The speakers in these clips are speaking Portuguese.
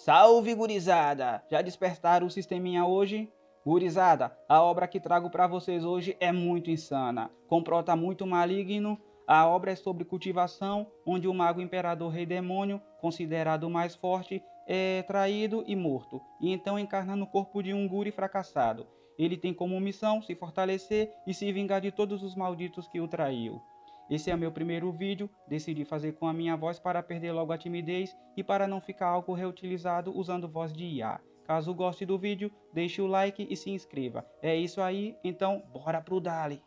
Salve, gurizada! Já despertaram o sisteminha hoje? Gurizada, a obra que trago para vocês hoje é muito insana, com prota muito maligno. A obra é sobre cultivação, onde o mago imperador rei demônio, considerado o mais forte, é traído e morto, e então encarna no corpo de um guri fracassado. Ele tem como missão se fortalecer e se vingar de todos os malditos que o traiu. Esse é meu primeiro vídeo, decidi fazer com a minha voz para perder logo a timidez e para não ficar algo reutilizado usando voz de IA. Caso goste do vídeo, deixe o like e se inscreva. É isso aí, então bora pro Dali!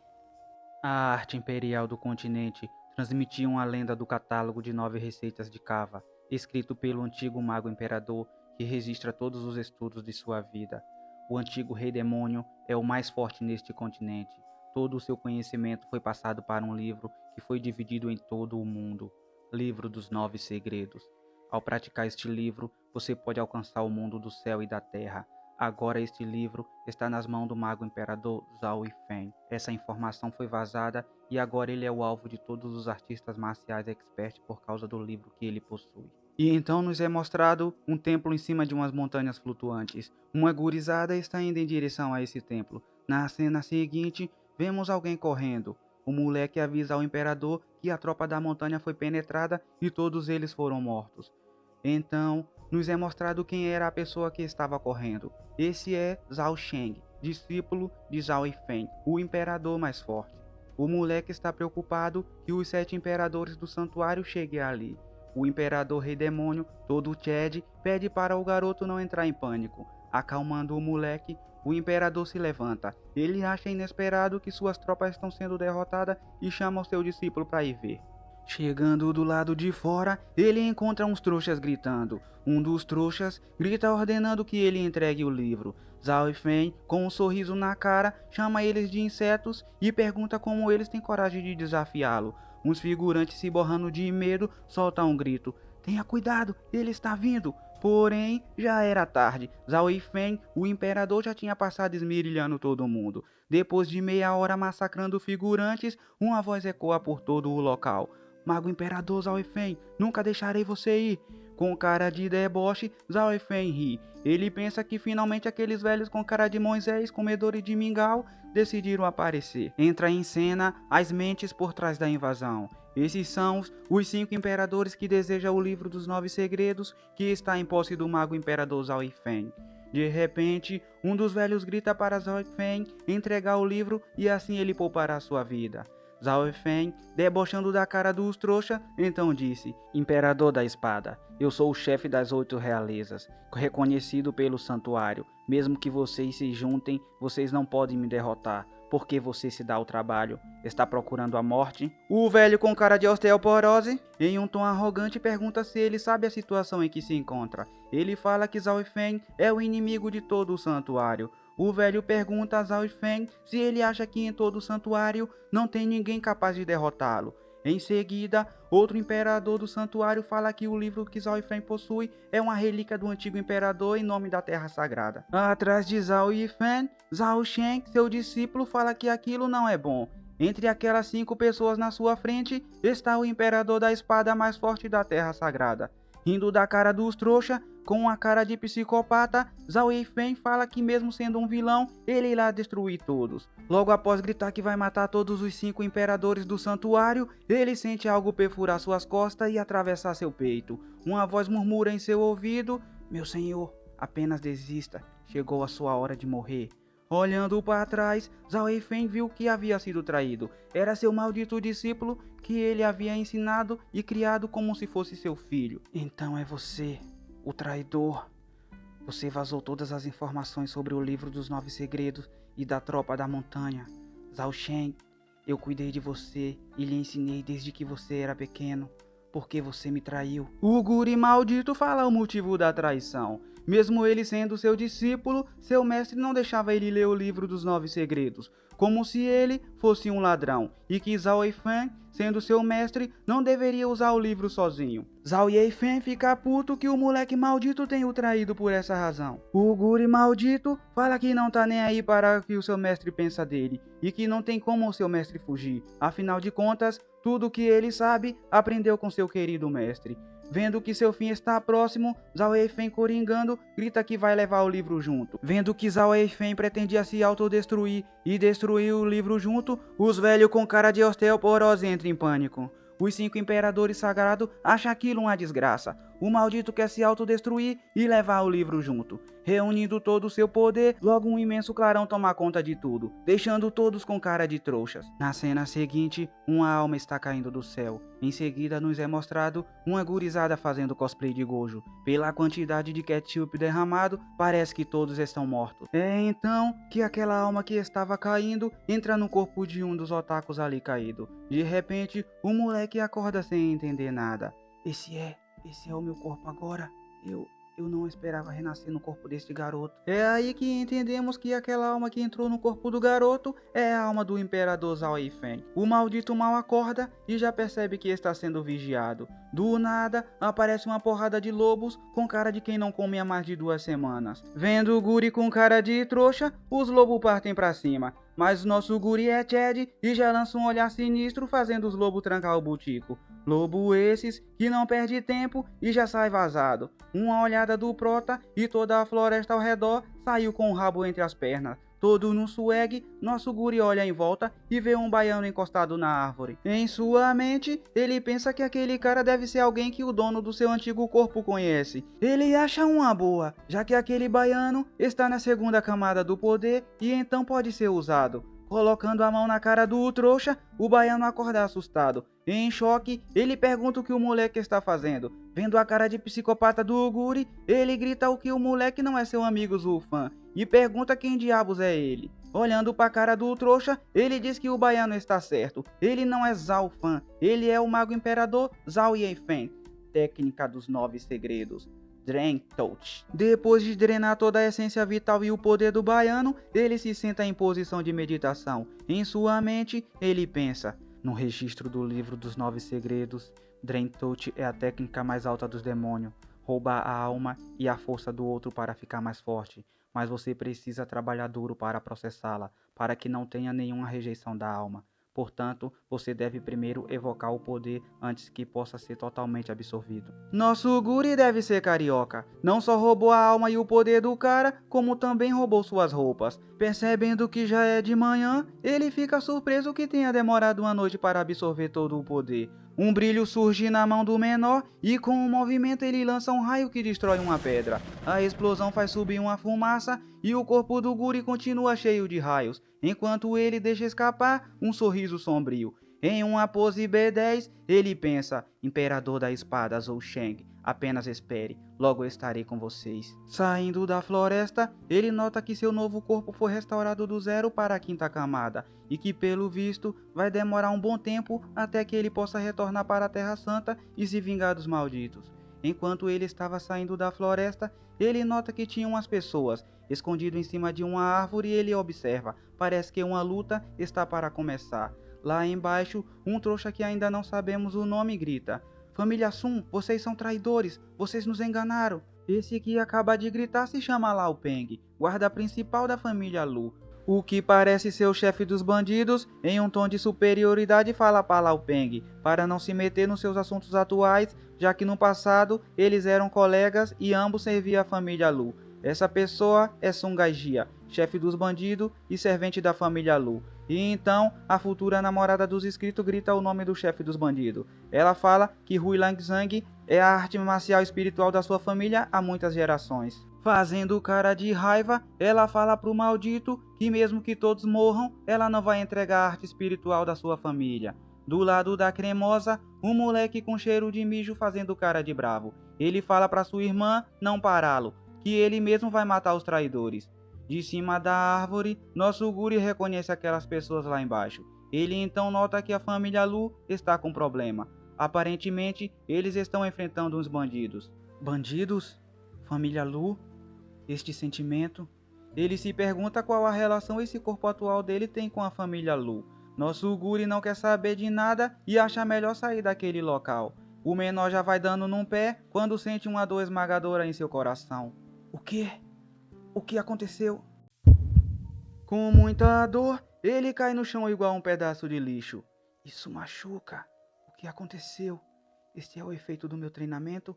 A arte imperial do continente transmitia uma lenda do catálogo de 9 receitas de cava, escrito pelo antigo mago imperador que registra todos os estudos de sua vida. O antigo rei demônio é o mais forte neste continente. Todo o seu conhecimento foi passado para um livro que foi dividido em todo o mundo, Livro dos 9 Segredos. Ao praticar este livro, você pode alcançar o mundo do céu e da terra. Agora este livro está nas mãos do mago imperador Zhao Yifeng. Essa informação foi vazada e agora ele é o alvo de todos os artistas marciais experts por causa do livro que ele possui. E então nos é mostrado um templo em cima de umas montanhas flutuantes. Uma gurizada está indo em direção a esse templo. Na cena seguinte, vemos alguém correndo. O moleque avisa ao imperador que a tropa da montanha foi penetrada e todos eles foram mortos. Então, nos é mostrado quem era a pessoa que estava correndo. Esse é Zhao Sheng, discípulo de Zhao Yifeng, o imperador mais forte. O moleque está preocupado que os 7 imperadores do santuário cheguem ali. O imperador rei demônio, todo Chad, pede para o garoto não entrar em pânico. Acalmando o moleque, o imperador se levanta. Ele acha inesperado que suas tropas estão sendo derrotadas e chama o seu discípulo para ir ver. Chegando do lado de fora, ele encontra uns trouxas gritando. Um dos trouxas grita ordenando que ele entregue o livro. Zhao Yifeng, com um sorriso na cara, chama eles de insetos e pergunta como eles têm coragem de desafiá-lo. Uns figurantes se borrando de medo soltam um grito. Tenha cuidado, ele está vindo! Porém, já era tarde. Zhao Yifeng, o imperador, já tinha passado esmerilhando todo mundo. Depois de meia hora massacrando figurantes, uma voz ecoa por todo o local. Mago imperador Zhao Yifeng, nunca deixarei você ir. Com cara de deboche, Zhao Yifeng ri. Ele pensa que finalmente aqueles velhos com cara de Moisés, comedores de mingau, decidiram aparecer. Entra em cena as mentes por trás da invasão. Esses são os 5 imperadores que desejam o livro dos 9 segredos que está em posse do mago imperador Zhao Yifeng. De repente, um dos velhos grita para Zhao Yifeng entregar o livro e assim ele poupará sua vida. Zhao Yifeng, debochando da cara dos trouxa, então disse: Imperador da Espada, eu sou o chefe das 8 realezas, reconhecido pelo santuário. Mesmo que vocês se juntem, vocês não podem me derrotar. Por que você se dá o trabalho? Está procurando a morte? O velho com cara de osteoporose, em um tom arrogante, pergunta se ele sabe a situação em que se encontra. Ele fala que Zhao Yifeng é o inimigo de todo o santuário. O velho pergunta a Zhao Yifeng se ele acha que em todo o santuário não tem ninguém capaz de derrotá-lo. Em seguida, outro imperador do santuário fala que o livro que Zhao Yifeng possui é uma relíquia do antigo imperador em nome da Terra Sagrada. Atrás de Zhao Yifeng, Zhao Sheng, seu discípulo, fala que aquilo não é bom. Entre aquelas 5 pessoas na sua frente está o imperador da espada mais forte da Terra Sagrada. Rindo da cara dos trouxa, com uma cara de psicopata, Zhao Yifeng fala que mesmo sendo um vilão, ele irá destruir todos. Logo após gritar que vai matar todos os 5 imperadores do santuário, ele sente algo perfurar suas costas e atravessar seu peito. Uma voz murmura em seu ouvido: Meu senhor, apenas desista, chegou a sua hora de morrer. Olhando para trás, Zhao Yifeng viu que havia sido traído. Era seu maldito discípulo que ele havia ensinado e criado como se fosse seu filho. Então é você, o traidor. Você vazou todas as informações sobre o livro dos 9 segredos e da tropa da montanha. Zhao Sheng, eu cuidei de você e lhe ensinei desde que você era pequeno. Por que você me traiu? O guri maldito fala o motivo da traição. Mesmo ele sendo seu discípulo, seu mestre não deixava ele ler o livro dos 9 segredos, como se ele fosse um ladrão, e que Zhao Yifeng, sendo seu mestre, não deveria usar o livro sozinho. Zhao Yifeng fica puto que o moleque maldito tenha o traído por essa razão. O guri maldito fala que não tá nem aí para o que o seu mestre pensa dele, e que não tem como o seu mestre fugir. Afinal de contas, tudo que ele sabe, aprendeu com seu querido mestre. Vendo que seu fim está próximo, Zhao Yifeng, coringando, grita que vai levar o livro junto. Vendo que Zhao Yifeng pretendia se autodestruir e destruir o livro junto, os velhos com cara de osteoporose entram em pânico. Os 5 imperadores sagrados acham aquilo uma desgraça. O maldito quer se autodestruir e levar o livro junto. Reunindo todo o seu poder, logo um imenso clarão toma conta de tudo, deixando todos com cara de trouxas. Na cena seguinte, uma alma está caindo do céu. Em seguida nos é mostrado uma gurizada fazendo cosplay de Gojo. Pela quantidade de ketchup derramado, parece que todos estão mortos. É então que aquela alma que estava caindo entra no corpo de um dos otakus ali caído. De repente, o moleque acorda sem entender nada. Esse é o meu corpo agora? Eu não esperava renascer no corpo deste garoto. É aí que entendemos que aquela alma que entrou no corpo do garoto é a alma do imperador Zhao Yifeng. O maldito mal acorda e já percebe que está sendo vigiado. Do nada, aparece uma porrada de lobos com cara de quem não come há mais de 2 semanas. Vendo o guri com cara de trouxa, os lobos partem pra cima. Mas o nosso guri é Chad e já lança um olhar sinistro fazendo os lobos trancar o butico. Lobo esses que não perde tempo e já sai vazado. Uma olhada do prota e toda a floresta ao redor saiu com o rabo entre as pernas. Todo no swag, nosso guri olha em volta e vê um baiano encostado na árvore. Em sua mente, ele pensa que aquele cara deve ser alguém que o dono do seu antigo corpo conhece. Ele acha uma boa, já que aquele baiano está na 2ª camada do poder e então pode ser usado. Colocando a mão na cara do trouxa, o baiano acorda assustado. Em choque, ele pergunta o que o moleque está fazendo. Vendo a cara de psicopata do guri, ele grita o que o moleque não é seu amigo Zulfan e pergunta quem diabos é ele. Olhando para a cara do trouxa, ele diz que o baiano está certo. Ele não é Zhao Fan, ele é o mago imperador Zhao Yifeng. Técnica dos 9 segredos. Drain Touch. Depois de drenar toda a essência vital e o poder do baiano, ele se senta em posição de meditação. Em sua mente, ele pensa: no registro do livro dos 9 segredos, Drain Touch é a técnica mais alta dos demônios. Roubar a alma e a força do outro para ficar mais forte. Mas você precisa trabalhar duro para processá-la, para que não tenha nenhuma rejeição da alma. Portanto, você deve primeiro evocar o poder antes que possa ser totalmente absorvido. Nosso guri deve ser carioca. Não só roubou a alma e o poder do cara, como também roubou suas roupas. Percebendo que já é de manhã, ele fica surpreso que tenha demorado uma noite para absorver todo o poder. Um brilho surge na mão do menor e com um movimento ele lança um raio que destrói uma pedra. A explosão faz subir uma fumaça e o corpo do guri continua cheio de raios, enquanto ele deixa escapar um sorriso sombrio. Em uma pose B10, ele pensa: Imperador da Espada Zhou Sheng, apenas espere, logo eu estarei com vocês. Saindo da floresta, ele nota que seu novo corpo foi restaurado do 0 para a 5ª camada, e que pelo visto vai demorar um bom tempo até que ele possa retornar para a Terra Santa e se vingar dos malditos. Enquanto ele estava saindo da floresta, ele nota que tinha umas pessoas escondido em cima de uma árvore e ele observa. Parece que uma luta está para começar. Lá embaixo, um trouxa que ainda não sabemos o nome grita: Família Sun, vocês são traidores, vocês nos enganaram. Esse que acaba de gritar se chama Lao Peng, guarda principal da família Lu. O que parece ser o chefe dos bandidos, em um tom de superioridade fala para Lao Peng, para não se meter nos seus assuntos atuais, já que no passado eles eram colegas e ambos serviam a família Lu. Essa pessoa é Sun Gaijia, chefe dos bandidos e servente da família Lu. E então, a futura namorada dos inscritos grita o nome do chefe dos bandidos. Ela fala que Hui Langzang é a arte marcial espiritual da sua família há muitas gerações. Fazendo cara de raiva, ela fala pro maldito que mesmo que todos morram, ela não vai entregar a arte espiritual da sua família. Do lado da cremosa, um moleque com cheiro de mijo fazendo cara de bravo. Ele fala pra sua irmã não pará-lo, que ele mesmo vai matar os traidores. De cima da árvore, nosso guri reconhece aquelas pessoas lá embaixo. Ele então nota que a família Lu está com problema. Aparentemente, eles estão enfrentando uns bandidos. Bandidos? Família Lu? Este sentimento? Ele se pergunta qual a relação esse corpo atual dele tem com a família Lu. Nosso guri não quer saber de nada e acha melhor sair daquele local. O menor já vai dando num pé quando sente uma dor esmagadora em seu coração. O quê? O que aconteceu? Com muita dor, ele cai no chão igual um pedaço de lixo. Isso machuca. O que aconteceu? Este é o efeito do meu treinamento?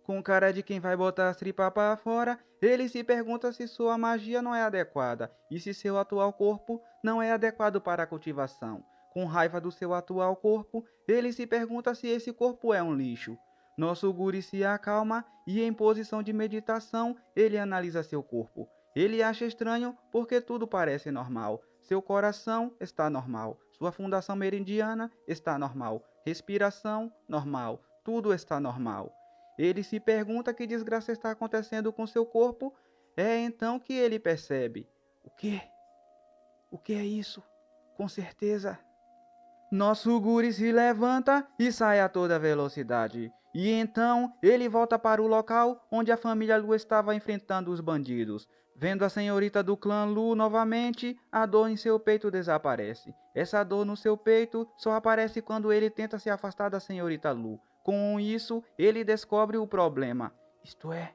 Com cara de quem vai botar as tripas para fora, ele se pergunta se sua magia não é adequada e se seu atual corpo não é adequado para a cultivação. Com raiva do seu atual corpo, ele se pergunta se esse corpo é um lixo. Nosso guri se acalma e, em posição de meditação, ele analisa seu corpo. Ele acha estranho porque tudo parece normal. Seu coração está normal. Sua fundação meridiana está normal. Respiração normal. Tudo está normal. Ele se pergunta que desgraça está acontecendo com seu corpo. É então que ele percebe. O quê? O que é isso? Com certeza. Nosso guri se levanta e sai a toda velocidade. E então ele volta para o local onde a família Lu estava enfrentando os bandidos. Vendo a senhorita do clã Lu novamente, a dor em seu peito desaparece. Essa dor no seu peito só aparece quando ele tenta se afastar da senhorita Lu. Com isso, ele descobre o problema. Isto é,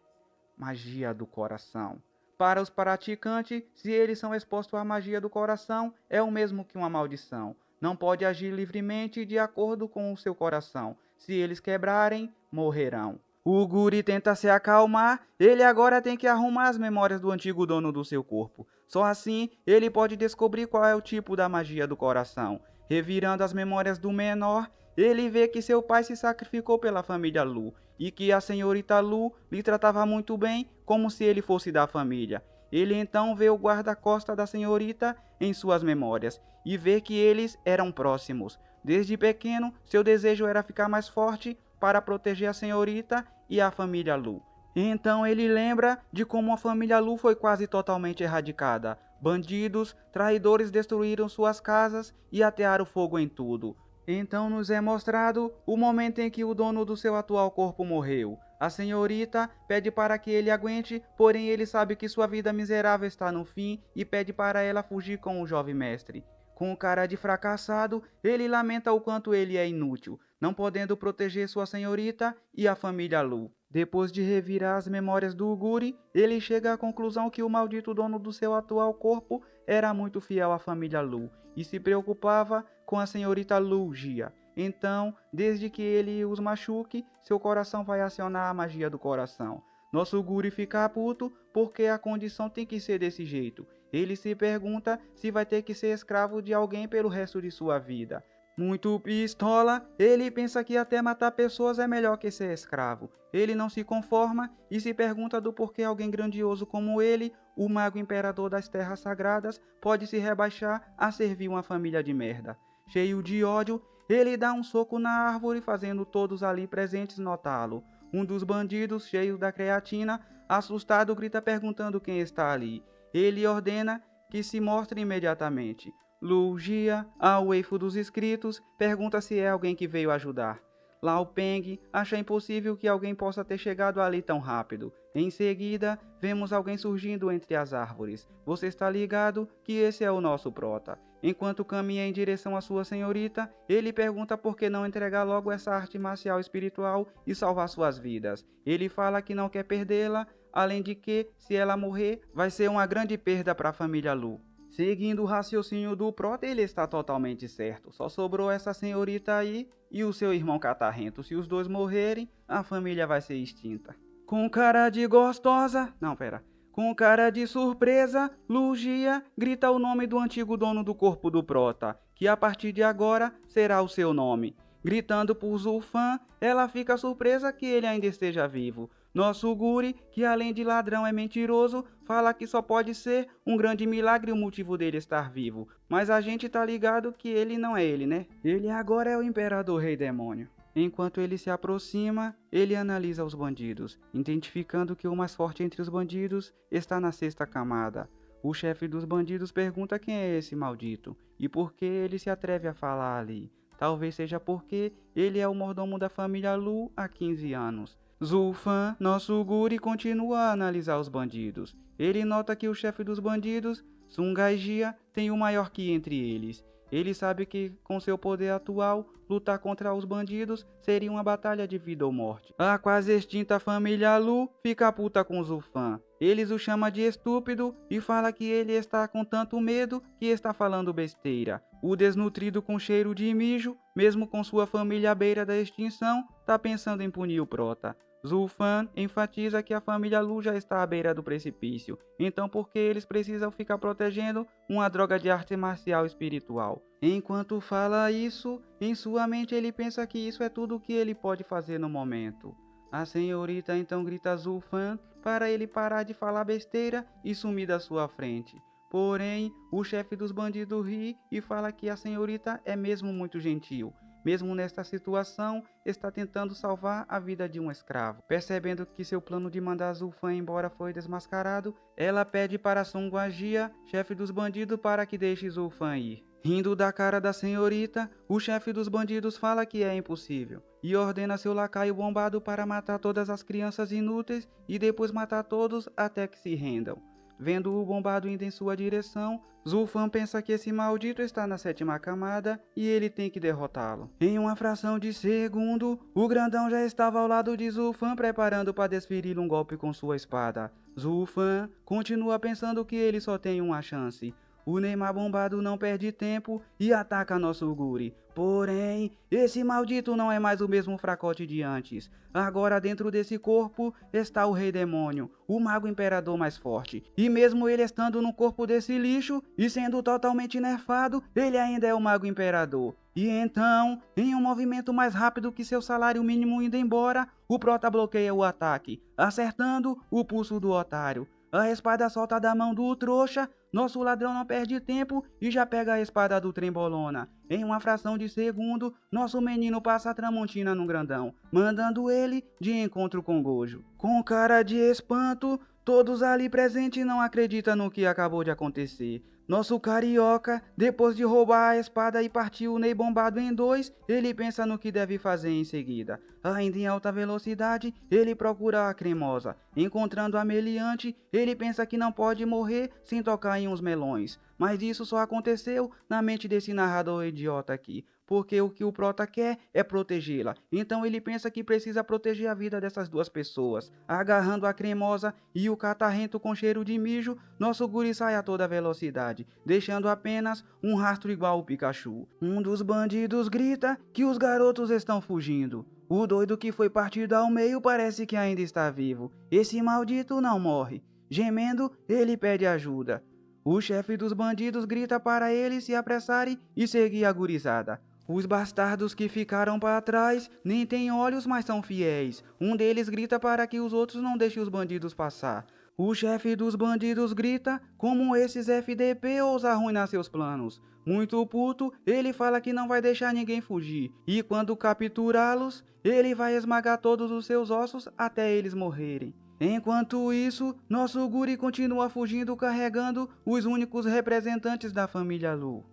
magia do coração. Para os praticantes, se eles são expostos à magia do coração, é o mesmo que uma maldição. Não pode agir livremente de acordo com o seu coração. Se eles quebrarem, morrerão. O guri tenta se acalmar, ele agora tem que arrumar as memórias do antigo dono do seu corpo. Só assim ele pode descobrir qual é o tipo da magia do coração. Revirando as memórias do menor, ele vê que seu pai se sacrificou pela família Lu e que a senhorita Lu lhe tratava muito bem, como se ele fosse da família. Ele então vê o guarda-costas da senhorita em suas memórias e vê que eles eram próximos. Desde pequeno, seu desejo era ficar mais forte para proteger a senhorita e a família Lu. Então ele lembra de como a família Lu foi quase totalmente erradicada. Bandidos, traidores destruíram suas casas e atearam fogo em tudo. Então nos é mostrado o momento em que o dono do seu atual corpo morreu. A senhorita pede para que ele aguente, porém ele sabe que sua vida miserável está no fim e pede para ela fugir com o jovem mestre. Com cara de fracassado, ele lamenta o quanto ele é inútil, não podendo proteger sua senhorita e a família Lu. Depois de revirar as memórias do Guri, ele chega à conclusão que o maldito dono do seu atual corpo era muito fiel à família Lu e se preocupava com a senhorita Lu Jia. Então, desde que ele os machuque, seu coração vai acionar a magia do coração. Nosso Guri fica puto porque a condição tem que ser desse jeito. Ele se pergunta se vai ter que ser escravo de alguém pelo resto de sua vida. Muito pistola, ele pensa que até matar pessoas é melhor que ser escravo. Ele não se conforma e se pergunta do porquê alguém grandioso como ele, o mago imperador das terras sagradas, pode se rebaixar a servir uma família de merda. Cheio de ódio, ele dá um soco na árvore, fazendo todos ali presentes notá-lo. Um dos bandidos, cheio da creatina, assustado, grita perguntando quem está ali. Ele ordena que se mostre imediatamente. Lu Jia, ao eifo dos escritos, pergunta se é alguém que veio ajudar. Lao Peng acha impossível que alguém possa ter chegado ali tão rápido. Em seguida, vemos alguém surgindo entre as árvores. Você está ligado que esse é o nosso prota. Enquanto caminha em direção à sua senhorita, ele pergunta por que não entregar logo essa arte marcial espiritual e salvar suas vidas. Ele fala que não quer perdê-la, além de que, se ela morrer, vai ser uma grande perda para a família Lu. Seguindo o raciocínio do prota, ele está totalmente certo. Só sobrou essa senhorita aí e o seu irmão catarrento. Se os dois morrerem, a família vai ser extinta. Com cara de gostosa... Não, pera. Com cara de surpresa, Lu Jia grita o nome do antigo dono do corpo do prota, que a partir de agora será o seu nome. Gritando por Zulfan, ela fica surpresa que ele ainda esteja vivo. Nosso Guri, que além de ladrão é mentiroso, fala que só pode ser um grande milagre o motivo dele estar vivo. Mas a gente tá ligado que ele não é ele, né? Ele agora é o Imperador Rei Demônio. Enquanto ele se aproxima, ele analisa os bandidos, identificando que o mais forte entre os bandidos está na sexta camada. O chefe dos bandidos pergunta quem é esse maldito e por que ele se atreve a falar ali. Talvez seja porque ele é o mordomo da família Lu há 15 anos. Zulfan, nosso Guri, continua a analisar os bandidos. Ele nota que o chefe dos bandidos, Sungai Jia, tem o maior ki entre eles. Ele sabe que, com seu poder atual, lutar contra os bandidos seria uma batalha de vida ou morte. A quase extinta família Lu fica puta com Zulfan. Eles o chamam de estúpido e fala que ele está com tanto medo que está falando besteira. O desnutrido com cheiro de mijo mesmo com sua família à beira da extinção, tá pensando em punir o prota. Zulfan enfatiza que a família Lu já está à beira do precipício, então por que eles precisam ficar protegendo uma droga de arte marcial espiritual? Enquanto fala isso, em sua mente ele pensa que isso é tudo o que ele pode fazer no momento. A senhorita então grita a Zulfan para ele parar de falar besteira e sumir da sua frente. Porém, o chefe dos bandidos ri e fala que a senhorita é mesmo muito gentil. Mesmo nesta situação, está tentando salvar a vida de um escravo. Percebendo que seu plano de mandar Zulfan embora foi desmascarado, ela pede para Sun Guajia, chefe dos bandidos, para que deixe Zulfan ir. Rindo da cara da senhorita, o chefe dos bandidos fala que é impossível e ordena seu lacaio bombado para matar todas as crianças inúteis e depois matar todos até que se rendam. Vendo o bombado indo em sua direção, Zulfan pensa que esse maldito está na 7ª camada e ele tem que derrotá-lo. Em uma fração de segundo, o grandão já estava ao lado de Zulfan preparando para desferir um golpe com sua espada. Zulfan continua pensando que ele só tem uma chance. O Neymar bombado não perde tempo e ataca nosso Guri. Porém, esse maldito não é mais o mesmo fracote de antes. Agora dentro desse corpo está o Rei Demônio, o Mago Imperador mais forte. E mesmo ele estando no corpo desse lixo e sendo totalmente nerfado, ele ainda é o Mago Imperador. E então, em um movimento mais rápido que seu salário mínimo indo embora, o Prota bloqueia o ataque, acertando o pulso do otário. A espada solta da mão do trouxa, nosso ladrão não perde tempo e já pega a espada do Trembolona. Em uma fração de segundo, nosso menino passa a Tramontina no grandão, mandando ele de encontro com Gojo. Com cara de espanto, todos ali presentes não acreditam no que acabou de acontecer. Nosso carioca, depois de roubar a espada e partir o Ney bombado em dois, ele pensa no que deve fazer em seguida. Ainda em alta velocidade, ele procura a cremosa. Encontrando a meliante, ele pensa que não pode morrer sem tocar em uns melões. Mas isso só aconteceu na mente desse narrador idiota aqui. Porque o que o Prota quer é protegê-la. Então ele pensa que precisa proteger a vida dessas duas pessoas. Agarrando a cremosa e o catarrento com cheiro de mijo, nosso Guri sai a toda velocidade, deixando apenas um rastro igual ao Pikachu. Um dos bandidos grita que os garotos estão fugindo. O doido que foi partido ao meio parece que ainda está vivo. Esse maldito não morre. Gemendo, ele pede ajuda. O chefe dos bandidos grita para eles se apressarem e seguir a gurizada. Os bastardos que ficaram para trás nem têm olhos, mas são fiéis. Um deles grita para que os outros não deixem os bandidos passar. O chefe dos bandidos grita como esses FDP ousam arruinar seus planos. Muito puto, ele fala que não vai deixar ninguém fugir. E quando capturá-los, ele vai esmagar todos os seus ossos até eles morrerem. Enquanto isso, nosso Guri continua fugindo carregando os únicos representantes da família Lu.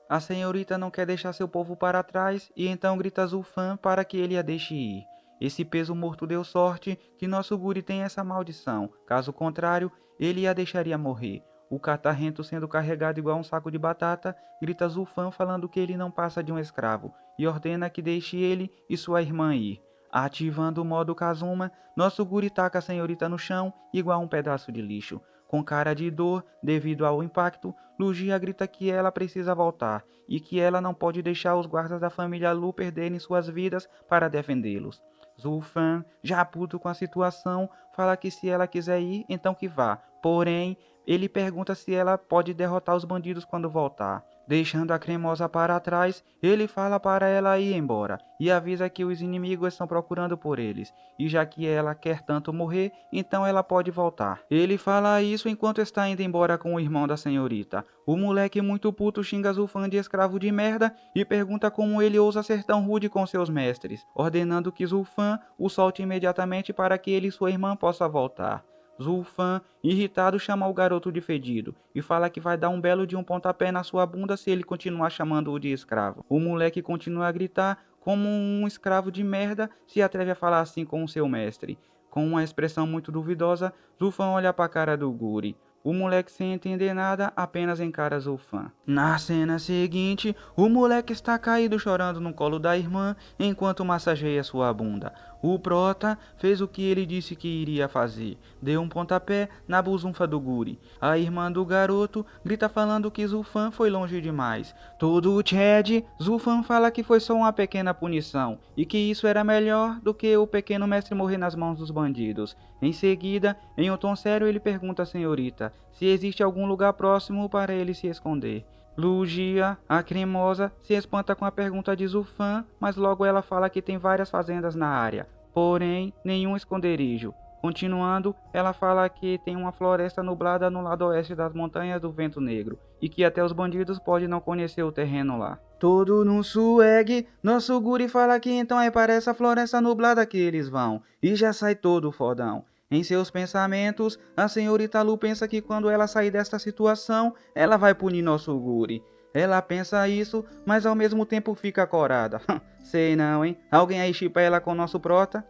A senhorita não quer deixar seu povo para trás e então grita a Zulfan para que ele a deixe ir. Esse peso morto deu sorte que nosso Guri tem essa maldição, caso contrário, ele a deixaria morrer. O catarrento sendo carregado igual um saco de batata, grita Zulfan falando que ele não passa de um escravo e ordena que deixe ele e sua irmã ir. Ativando o modo Kazuma, nosso Guri taca a senhorita no chão igual um pedaço de lixo. Com cara de dor, devido ao impacto, Lugia grita que ela precisa voltar e que ela não pode deixar os guardas da família Lu perderem suas vidas para defendê-los. Zulfan, já puto com a situação, fala que se ela quiser ir, então que vá. Porém, ele pergunta se ela pode derrotar os bandidos quando voltar. Deixando a cremosa para trás, ele fala para ela ir embora e avisa que os inimigos estão procurando por eles. E já que ela quer tanto morrer, então ela pode voltar. Ele fala isso enquanto está indo embora com o irmão da senhorita. O moleque muito puto xinga Zulfan de escravo de merda e pergunta como ele ousa ser tão rude com seus mestres, ordenando que Zulfan o solte imediatamente para que ele e sua irmã possam voltar. Zulfan, irritado, chama o garoto de fedido e fala que vai dar um belo de um pontapé na sua bunda se ele continuar chamando-o de escravo. O moleque continua a gritar como um escravo de merda se atreve a falar assim com o seu mestre. Com uma expressão muito duvidosa, Zulfan olha para a cara do Guri. O moleque, sem entender nada, apenas encara Zulfan. Na cena seguinte, o moleque está caído chorando no colo da irmã enquanto massageia sua bunda. O prota fez o que ele disse que iria fazer. Deu um pontapé na busunfa do guri. A irmã do garoto grita falando que Zulfan foi longe demais. Todo o Chad, Zulfan fala que foi só uma pequena punição e que isso era melhor do que o pequeno mestre morrer nas mãos dos bandidos. Em seguida, em um tom sério, ele pergunta à senhorita se existe algum lugar próximo para ele se esconder. Lugia, a cremosa, se espanta com a pergunta de Zulfan, mas logo ela fala que tem várias fazendas na área, porém nenhum esconderijo. Continuando, ela fala que tem uma floresta nublada no lado oeste das montanhas do Vento Negro, e que até os bandidos podem não conhecer o terreno lá. Todo no swag, nosso guri fala que então é para essa floresta nublada que eles vão, e já sai todo fodão. Em seus pensamentos, a senhorita Lu pensa que quando ela sair desta situação, ela vai punir nosso guri. Ela pensa isso, mas ao mesmo tempo fica corada. Sei não, hein? Alguém aí chipa ela com nosso prota?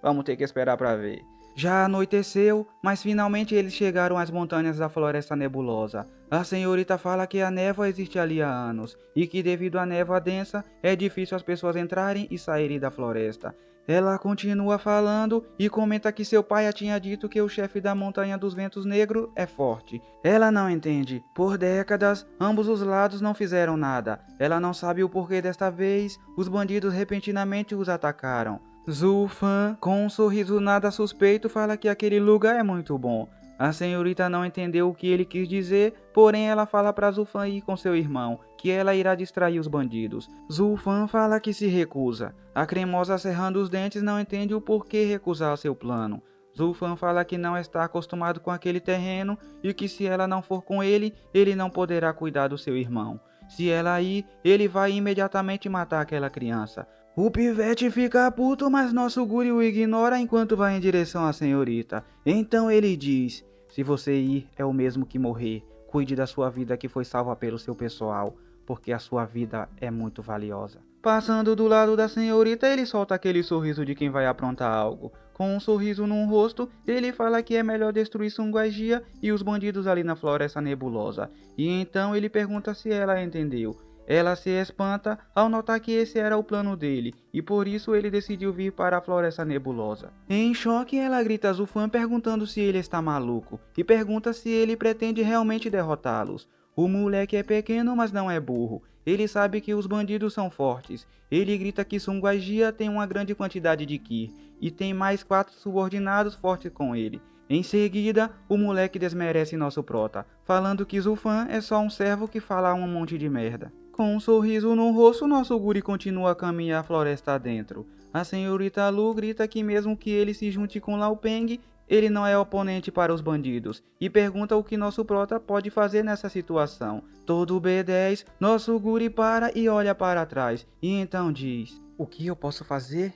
Vamos ter que esperar pra ver. Já anoiteceu, mas finalmente eles chegaram às montanhas da Floresta Nebulosa. A senhorita fala que a névoa existe ali há anos, e que devido à névoa densa, é difícil as pessoas entrarem e saírem da floresta. Ela continua falando e comenta que seu pai a tinha dito que o chefe da Montanha dos Ventos Negros é forte. Ela não entende. Por décadas, ambos os lados não fizeram nada. Ela não sabe o porquê desta vez, os bandidos repentinamente os atacaram. Zulfan, com um sorriso nada suspeito, fala que aquele lugar é muito bom. A senhorita não entendeu o que ele quis dizer, porém ela fala para Zulfan ir com seu irmão, que ela irá distrair os bandidos. Zulfan fala que se recusa. A cremosa, cerrando os dentes, não entende o porquê recusar seu plano. Zulfan fala que não está acostumado com aquele terreno e que se ela não for com ele, ele não poderá cuidar do seu irmão. Se ela ir, ele vai imediatamente matar aquela criança. O pivete fica puto, mas nosso guri o ignora enquanto vai em direção à senhorita. Então ele diz: se você ir, é o mesmo que morrer. Cuide da sua vida que foi salva pelo seu pessoal, porque a sua vida é muito valiosa. Passando do lado da senhorita, ele solta aquele sorriso de quem vai aprontar algo. Com um sorriso no rosto, ele fala que é melhor destruir Sunguajia e os bandidos ali na Floresta Nebulosa. E então ele pergunta se ela entendeu. Ela se espanta ao notar que esse era o plano dele, e por isso ele decidiu vir para a Floresta Nebulosa. Em choque, ela grita a Zulfan perguntando se ele está maluco, e pergunta se ele pretende realmente derrotá-los. O moleque é pequeno, mas não é burro. Ele sabe que os bandidos são fortes. Ele grita que Sunguajia tem uma grande quantidade de Ki, e tem mais 4 subordinados fortes com ele. Em seguida, o moleque desmerece nosso prota, falando que Zulfan é só um servo que fala um monte de merda. Com um sorriso no rosto, nosso guri continua a caminhar a floresta adentro. A senhorita Lu grita que mesmo que ele se junte com Lao Peng, ele não é oponente para os bandidos, e pergunta o que nosso prota pode fazer nessa situação. Todo B10, nosso guri para e olha para trás, e então diz: o que eu posso fazer?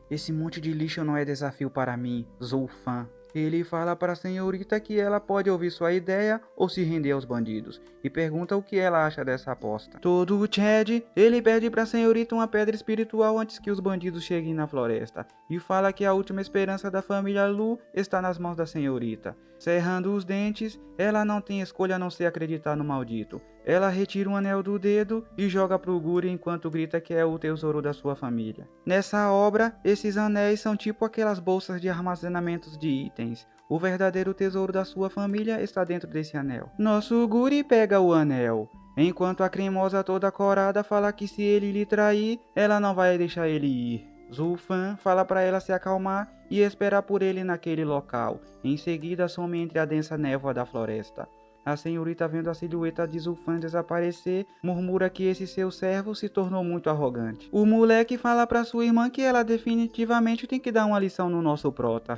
Esse monte de lixo não é desafio para mim, Zulfan. Ele fala para a senhorita que ela pode ouvir sua ideia ou se render aos bandidos, e pergunta o que ela acha dessa aposta. Todo o Chad, ele pede para a senhorita uma pedra espiritual antes que os bandidos cheguem na floresta, e fala que a última esperança da família Lu está nas mãos da senhorita. Cerrando os dentes, ela não tem escolha a não ser acreditar no maldito. Ela retira um anel do dedo e joga pro guri enquanto grita que é o tesouro da sua família. Nessa obra, esses anéis são tipo aquelas bolsas de armazenamentos de itens. O verdadeiro tesouro da sua família está dentro desse anel. Nosso guri pega o anel, enquanto a cremosa toda corada fala que se ele lhe trair, ela não vai deixar ele ir. Zulfan fala para ela se acalmar e esperar por ele naquele local. Em seguida, some entre a densa névoa da floresta. A senhorita, vendo a silhueta de Zulfan desaparecer, murmura que esse seu servo se tornou muito arrogante. O moleque fala para sua irmã que ela definitivamente tem que dar uma lição no nosso prota.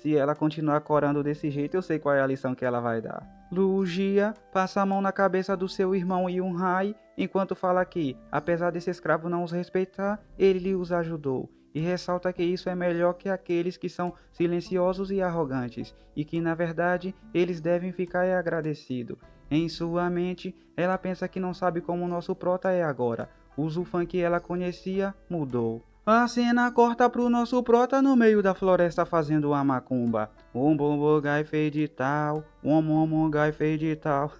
Se ela continuar corando desse jeito, eu sei qual é a lição que ela vai dar. Lugia passa a mão na cabeça do seu irmão Yunhai, enquanto fala que, apesar desse escravo não os respeitar, ele os ajudou. E ressalta que isso é melhor que aqueles que são silenciosos e arrogantes, e que na verdade eles devem ficar agradecidos. Em sua mente, ela pensa que não sabe como o nosso prota é agora. O Zulfan que ela conhecia mudou. A cena corta pro nosso prota no meio da floresta fazendo uma macumba. Gai fez de tal, gai fez de tal.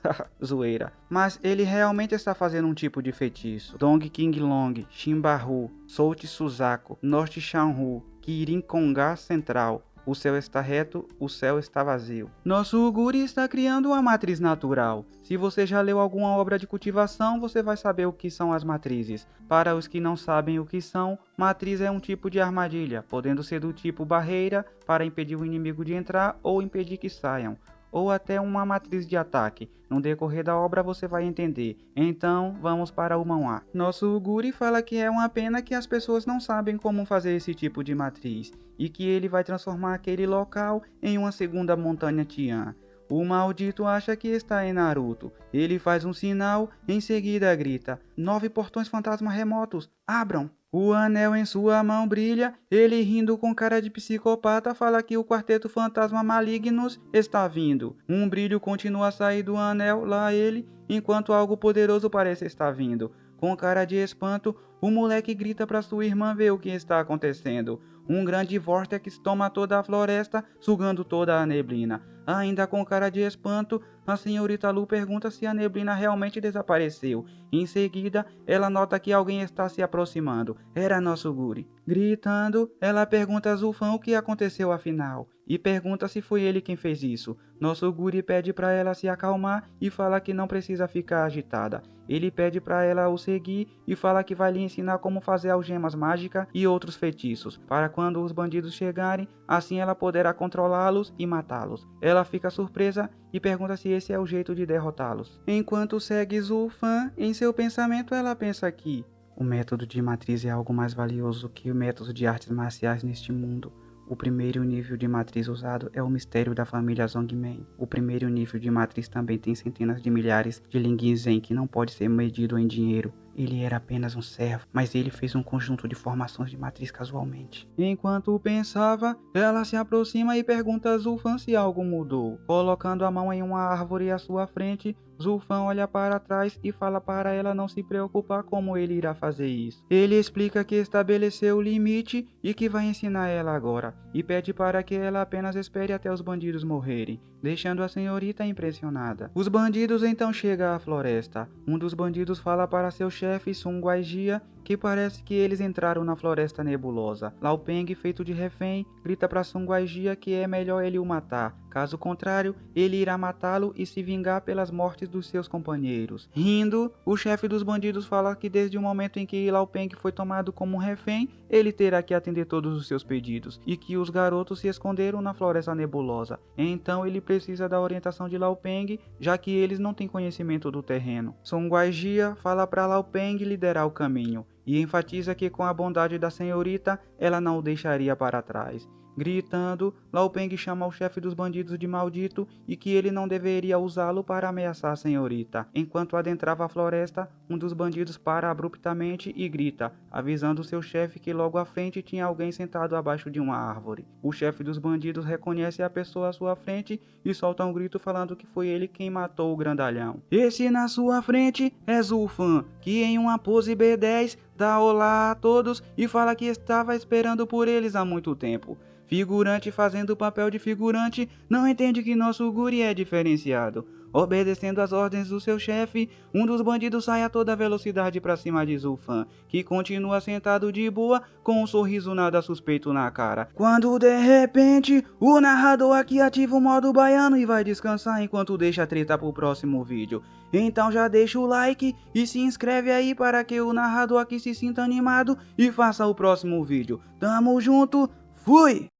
Zoeira. Mas ele realmente está fazendo um tipo de feitiço. Dong King Long, Shimbaru, Souti Suzaku, Norte Shanhu, Kirin Konga Central. O céu está reto, o céu está vazio. Nosso guri está criando uma matriz natural. Se você já leu alguma obra de cultivação, você vai saber o que são as matrizes. Para os que não sabem o que são, matriz é um tipo de armadilha, podendo ser do tipo barreira, para impedir o inimigo de entrar ou impedir que saiam, ou até uma matriz de ataque. No decorrer da obra você vai entender. Então, vamos para o manhwa. Nosso guri fala que é uma pena que as pessoas não sabem como fazer esse tipo de matriz, e que ele vai transformar aquele local em uma segunda montanha Tian. O maldito acha que está em Naruto. Ele faz um sinal, em seguida grita: 9 portões fantasma remotos, abram! O anel em sua mão brilha, ele rindo com cara de psicopata fala que o quarteto fantasma malignos está vindo. Um brilho continua a sair do anel, lá ele, enquanto algo poderoso parece estar vindo. Com cara de espanto, o moleque grita para sua irmã ver o que está acontecendo. Um grande vórtex toma toda a floresta, sugando toda a neblina. Ainda com cara de espanto, a senhorita Lu pergunta se a neblina realmente desapareceu. Em seguida, ela nota que alguém está se aproximando. Era nosso guri. Gritando, ela pergunta a Zufan o que aconteceu afinal, e pergunta se foi ele quem fez isso. Nosso guri pede para ela se acalmar e fala que não precisa ficar agitada. Ele pede para ela o seguir e fala que vai lhe ensinar como fazer algemas mágicas e outros feitiços, para quando os bandidos chegarem, assim ela poderá controlá-los e matá-los. Ela fica surpresa e pergunta se esse é o jeito de derrotá-los. Enquanto segue Zufan, em seu pensamento ela pensa que o método de matriz é algo mais valioso que o método de artes marciais neste mundo. O primeiro nível de matriz usado é o mistério da família Zongmen. O primeiro nível de matriz também tem centenas de milhares de Lingzhen que não pode ser medido em dinheiro. Ele era apenas um servo, mas ele fez um conjunto de formações de matriz casualmente. Enquanto pensava, ela se aproxima e pergunta a Zufan se algo mudou. Colocando a mão em uma árvore à sua frente, Zufan olha para trás e fala para ela não se preocupar como ele irá fazer isso. Ele explica que estabeleceu o limite e que vai ensinar ela agora, e pede para que ela apenas espere até os bandidos morrerem, deixando a senhorita impressionada. Os bandidos então chegam à floresta. Um dos bandidos fala para seu chefe Sun Guaijia que parece que eles entraram na floresta nebulosa. Lao Peng, feito de refém, grita para Sun Guaijia que é melhor ele o matar. Caso contrário, ele irá matá-lo e se vingar pelas mortes dos seus companheiros. Rindo, o chefe dos bandidos fala que desde o momento em que Lao Peng foi tomado como refém, ele terá que atender todos os seus pedidos, e que os garotos se esconderam na floresta nebulosa. Então ele precisa da orientação de Lao Peng, já que eles não têm conhecimento do terreno. Sun Guaijia fala para Lao Peng liderar o caminho, e enfatiza que com a bondade da senhorita, ela não o deixaria para trás. Gritando, Lao Peng chama o chefe dos bandidos de maldito e que ele não deveria usá-lo para ameaçar a senhorita. Enquanto adentrava a floresta, um dos bandidos para abruptamente e grita, avisando seu chefe que logo à frente tinha alguém sentado abaixo de uma árvore. O chefe dos bandidos reconhece a pessoa à sua frente e solta um grito falando que foi ele quem matou o grandalhão. Esse na sua frente é Zufan, que em uma pose B10 dá olá a todos e fala que estava esperando por eles há muito tempo. Figurante fazendo o papel de figurante não entende que nosso guri é diferenciado. Obedecendo às ordens do seu chefe, um dos bandidos sai a toda velocidade para cima de Zufan, que continua sentado de boa com um sorriso nada suspeito na cara. Quando de repente, o narrador aqui ativa o modo baiano e vai descansar enquanto deixa a treta pro próximo vídeo. Então já deixa o like e se inscreve aí para que o narrador aqui se sinta animado e faça o próximo vídeo. Tamo junto, fui!